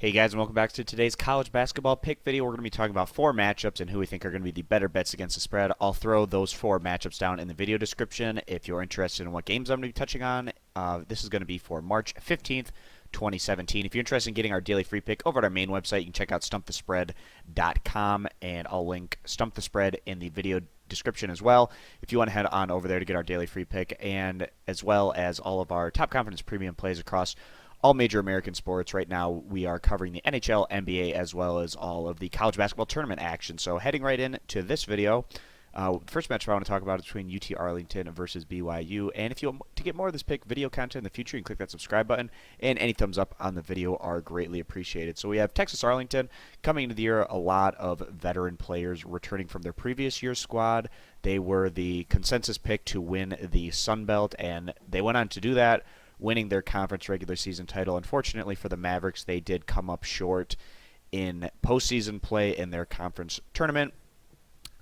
Hey guys, and welcome back to today's college basketball pick video. We're going to be talking about four matchups and who we think are going to be the better bets against the spread. I'll throw those four matchups down in the video description if you're interested in what games I'm going to be touching on. This is going to be for March 15th, 2017. If you're interested in getting our daily free pick over at our main website, you can check out stumpthespread.com, and I'll link Stump the Spread in the video description as well if you want to head on over there to get our daily free pick, and as well as all of our top confidence premium plays across all major American sports. Right now we are covering the NHL, NBA, as well as all of the college basketball tournament action. So heading right into this video, first matchup I want to talk about is between UT Arlington versus BYU. And if you want to get more of this pick video content in the future, you can click that subscribe button, and any thumbs up on the video are greatly appreciated. So we have Texas Arlington coming into the year, a lot of veteran players returning from their previous year's squad. They were the consensus pick to win the Sun Belt, and they went on to do that, winning their conference regular season title. Unfortunately for the Mavericks, they did come up short in postseason play in their conference tournament.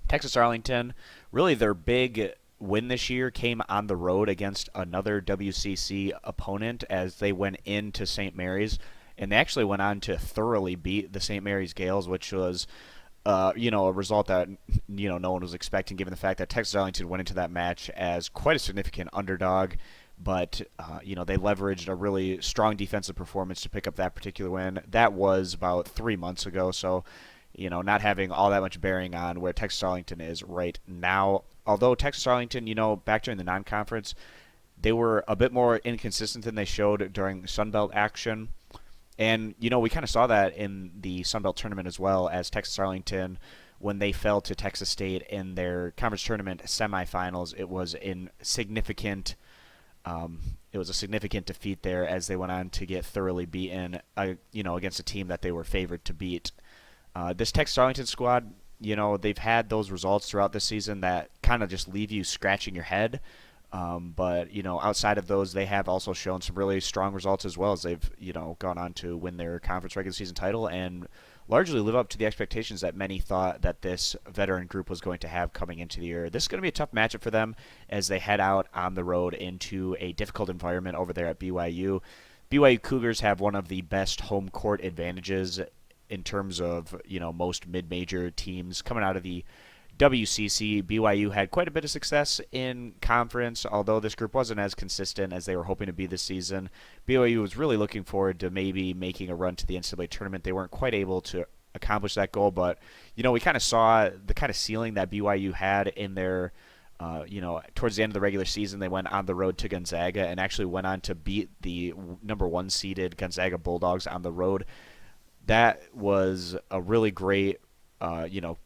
Texas Arlington, really their big win this year came on the road against another WCC opponent as they went into St. Mary's, and they actually went on to thoroughly beat the St. Mary's Gales, which was a result that no one was expecting, given the fact that Texas Arlington went into that match as quite a significant underdog. But, they leveraged a really strong defensive performance to pick up that particular win. That was about 3 months ago, so, not having all that much bearing on where Texas Arlington is right now. Although Texas Arlington, back during the non-conference, they were a bit more inconsistent than they showed during Sun Belt action. And, we kind of saw that in the Sun Belt tournament as well, as Texas Arlington, when they fell to Texas State in their conference tournament semifinals, it was a significant defeat there, as they went on to get thoroughly beaten, against a team that they were favored to beat. This Texas Arlington squad, they've had those results throughout the season that kind of just leave you scratching your head. But outside of those, they have also shown some really strong results, as well as they've, gone on to win their conference regular season title and largely live up to the expectations that many thought that this veteran group was going to have coming into the year. This is going to be a tough matchup for them as they head out on the road into a difficult environment over there at BYU. BYU Cougars have one of the best home court advantages in terms of, most mid-major teams coming out of the WCC. BYU had quite a bit of success in conference, although this group wasn't as consistent as they were hoping to be this season. BYU was really looking forward to maybe making a run to the NCAA tournament. They weren't quite able to accomplish that goal, but, we kind of saw the kind of ceiling that BYU had in their, towards the end of the regular season. They went on the road to Gonzaga and actually went on to beat the number one seeded Gonzaga Bulldogs on the road. That was a really great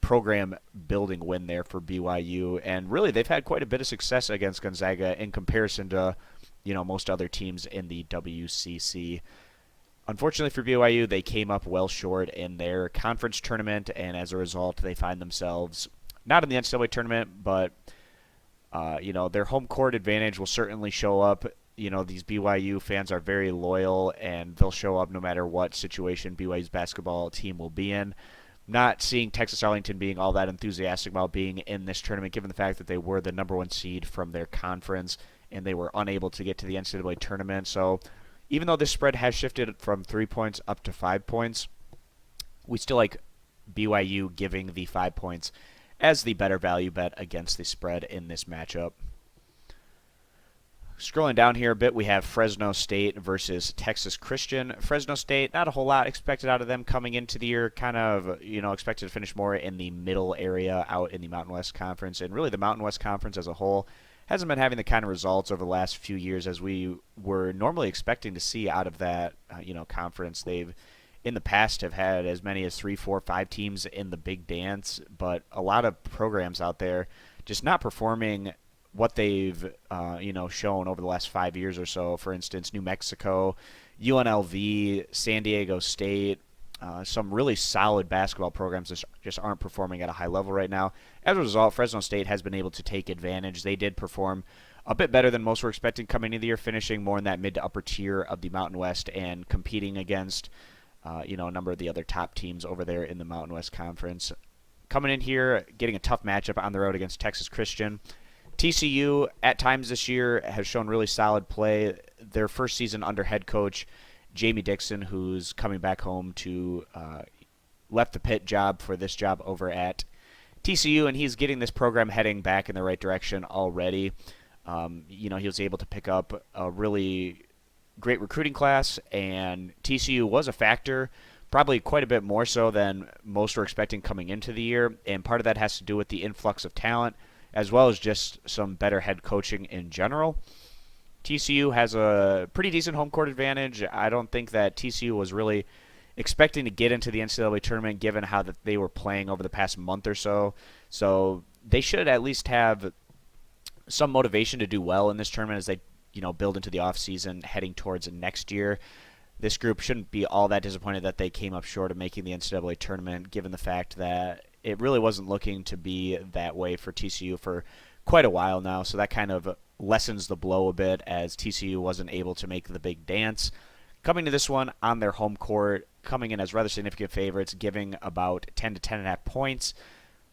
program building win there for BYU, and really they've had quite a bit of success against Gonzaga in comparison to, most other teams in the WCC. Unfortunately for BYU, they came up well short in their conference tournament, and as a result, they find themselves not in the NCAA tournament, but their home court advantage will certainly show up. These BYU fans are very loyal, and they'll show up no matter what situation BYU's basketball team will be in. Not seeing Texas Arlington being all that enthusiastic about being in this tournament, given the fact that they were the number one seed from their conference and they were unable to get to the NCAA tournament. So even though this spread has shifted from 3 points up to 5 points, we still like BYU giving the 5 points as the better value bet against the spread in this matchup. Scrolling down here a bit, we have Fresno State versus Texas Christian. Fresno State, not a whole lot expected out of them coming into the year. Kind of, expected to finish more in the middle area out in the Mountain West Conference. And really the Mountain West Conference as a whole hasn't been having the kind of results over the last few years as we were normally expecting to see out of that, conference. They've, in the past, have had as many as 3, 4, 5 teams in the big dance, but a lot of programs out there just not performing what they've shown over the last 5 years or so. For instance, New Mexico, UNLV, San Diego State, some really solid basketball programs just aren't performing at a high level right now. As a result, Fresno State has been able to take advantage. They did perform a bit better than most were expecting coming into the year, finishing more in that mid to upper tier of the Mountain West and competing against a number of the other top teams over there in the Mountain West Conference. Coming in here, getting a tough matchup on the road against Texas Christian. TCU, at times this year, has shown really solid play. Their first season under head coach Jamie Dixon, who's coming back home to left the pit job for this job over at TCU, and he's getting this program heading back in the right direction already. He was able to pick up a really great recruiting class, and TCU was a factor, probably quite a bit more so than most were expecting coming into the year, and part of that has to do with the influx of talent, as well as just some better head coaching in general. TCU has a pretty decent home court advantage. I don't think that TCU was really expecting to get into the NCAA tournament given how that they were playing over the past month or so. So they should at least have some motivation to do well in this tournament as they build into the offseason heading towards next year. This group shouldn't be all that disappointed that they came up short of making the NCAA tournament, given the fact that it really wasn't looking to be that way for TCU for quite a while now. So that kind of lessens the blow a bit as TCU wasn't able to make the big dance. Coming to this one on their home court, coming in as rather significant favorites, giving about 10 to 10.5 points.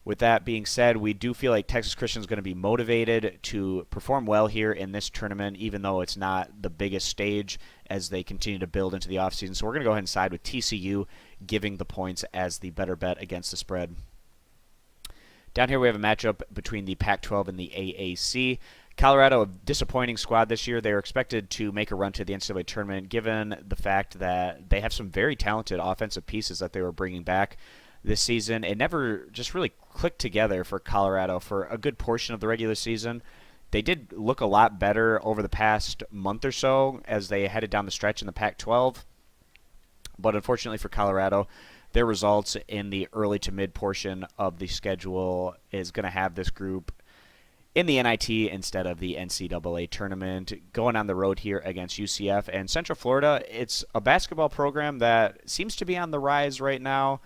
With that being said, we do feel like Texas Christian is going to be motivated to perform well here in this tournament, even though it's not the biggest stage as they continue to build into the offseason. So we're going to go ahead and side with TCU, giving the points as the better bet against the spread. Down here we have a matchup between the Pac-12 and the AAC. Colorado, a disappointing squad this year. They were expected to make a run to the NCAA tournament given the fact that they have some very talented offensive pieces that they were bringing back this season. It never just really clicked together for Colorado for a good portion of the regular season. They did look a lot better over the past month or so as they headed down the stretch in the Pac-12. But unfortunately for Colorado, their results in the early to mid portion of the schedule is going to have this group in the NIT instead of the NCAA tournament, going on the road here against UCF and Central Florida. It's a basketball program that seems to be on the rise right now.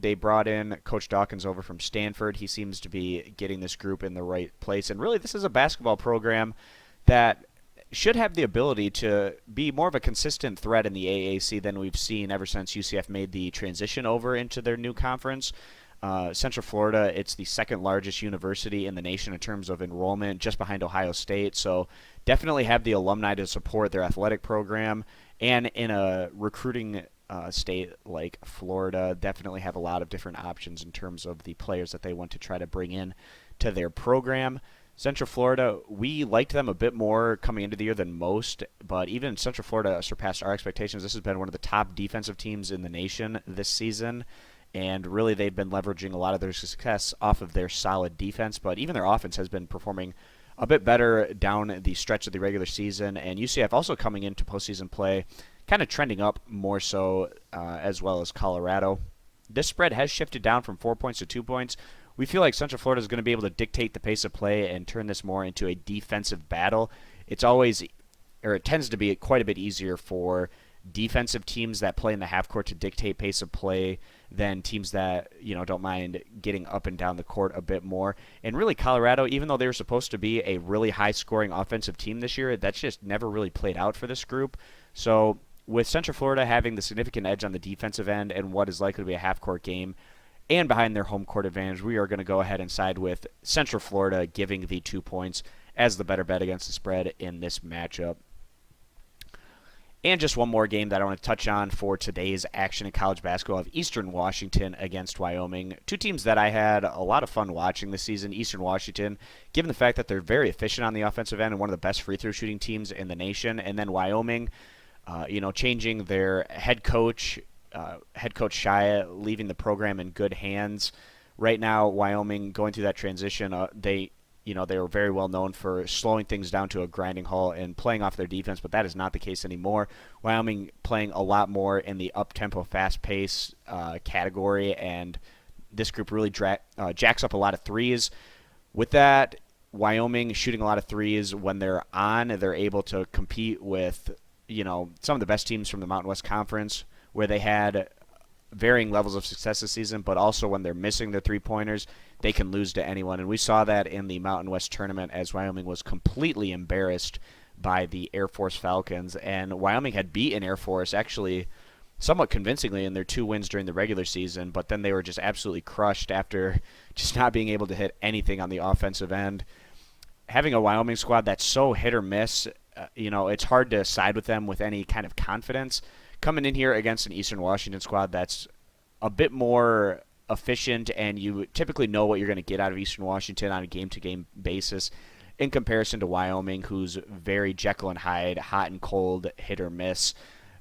They brought in Coach Dawkins over from Stanford. He seems to be getting this group in the right place. And really, this is a basketball program that should have the ability to be more of a consistent threat in the AAC than we've seen ever since UCF made the transition over into their new conference. Central Florida, it's the second largest university in the nation in terms of enrollment, just behind Ohio State. So definitely have the alumni to support their athletic program. And in a recruiting state like Florida, definitely have a lot of different options in terms of the players that they want to try to bring in to their program. Central Florida, we liked them a bit more coming into the year than most, but even Central Florida surpassed our expectations. This has been one of the top defensive teams in the nation this season, and really they've been leveraging a lot of their success off of their solid defense, but even their offense has been performing a bit better down the stretch of the regular season, and UCF also coming into postseason play kind of trending up more so as well as Colorado. This spread has shifted down from 4 points to 2 points. We feel like Central Florida is going to be able to dictate the pace of play and turn this more into a defensive battle. It tends to be quite a bit easier for defensive teams that play in the half court to dictate pace of play than teams that don't mind getting up and down the court a bit more. And really, Colorado, even though they were supposed to be a really high-scoring offensive team this year, that's just never really played out for this group. So with Central Florida having the significant edge on the defensive end and what is likely to be a half-court game, and behind their home court advantage, we are going to go ahead and side with Central Florida, giving the 2 points as the better bet against the spread in this matchup. And just one more game that I want to touch on for today's action in college basketball of Eastern Washington against Wyoming. Two teams that I had a lot of fun watching this season. Eastern Washington, given the fact that they're very efficient on the offensive end and one of the best free throw shooting teams in the nation. And then Wyoming, changing their head coach Shia, leaving the program in good hands. Right now, Wyoming going through that transition, they were very well known for slowing things down to a grinding halt and playing off their defense, but that is not the case anymore. Wyoming playing a lot more in the up-tempo, fast-pace category, and this group really jacks up a lot of threes. With that, Wyoming shooting a lot of threes. When they're on, they're able to compete with some of the best teams from the Mountain West Conference, where they had varying levels of success this season, but also when they're missing their three-pointers, they can lose to anyone. And we saw that in the Mountain West tournament as Wyoming was completely embarrassed by the Air Force Falcons. And Wyoming had beaten Air Force actually somewhat convincingly in their 2 wins during the regular season, but then they were just absolutely crushed after just not being able to hit anything on the offensive end. Having a Wyoming squad that's so hit or miss, it's hard to side with them with any kind of confidence. Coming in here against an Eastern Washington squad that's a bit more efficient, and you typically know what you're going to get out of Eastern Washington on a game-to-game basis in comparison to Wyoming, who's very Jekyll and Hyde, hot and cold, hit or miss.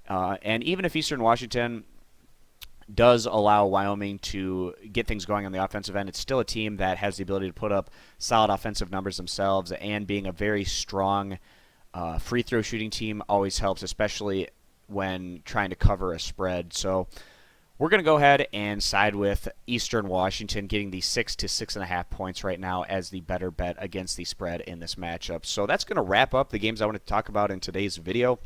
And even if Eastern Washington does allow Wyoming to get things going on the offensive end, it's still a team that has the ability to put up solid offensive numbers themselves, and being a very strong free throw shooting team always helps, especially when trying to cover a spread. So we're going to go ahead and side with Eastern Washington, getting the 6 to 6.5 points right now as the better bet against the spread in this matchup. So that's going to wrap up the games I want to talk about in today's video.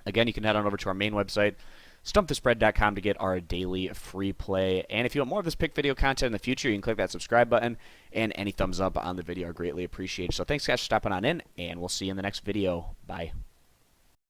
Again, you can head on over to our main website, stumpthespread.com, to get our daily free play. And if you want more of this pick video content in the future, you can click that subscribe button, and any thumbs up on the video are greatly appreciated. So thanks guys for stopping on in, and we'll see you in the next video. Bye.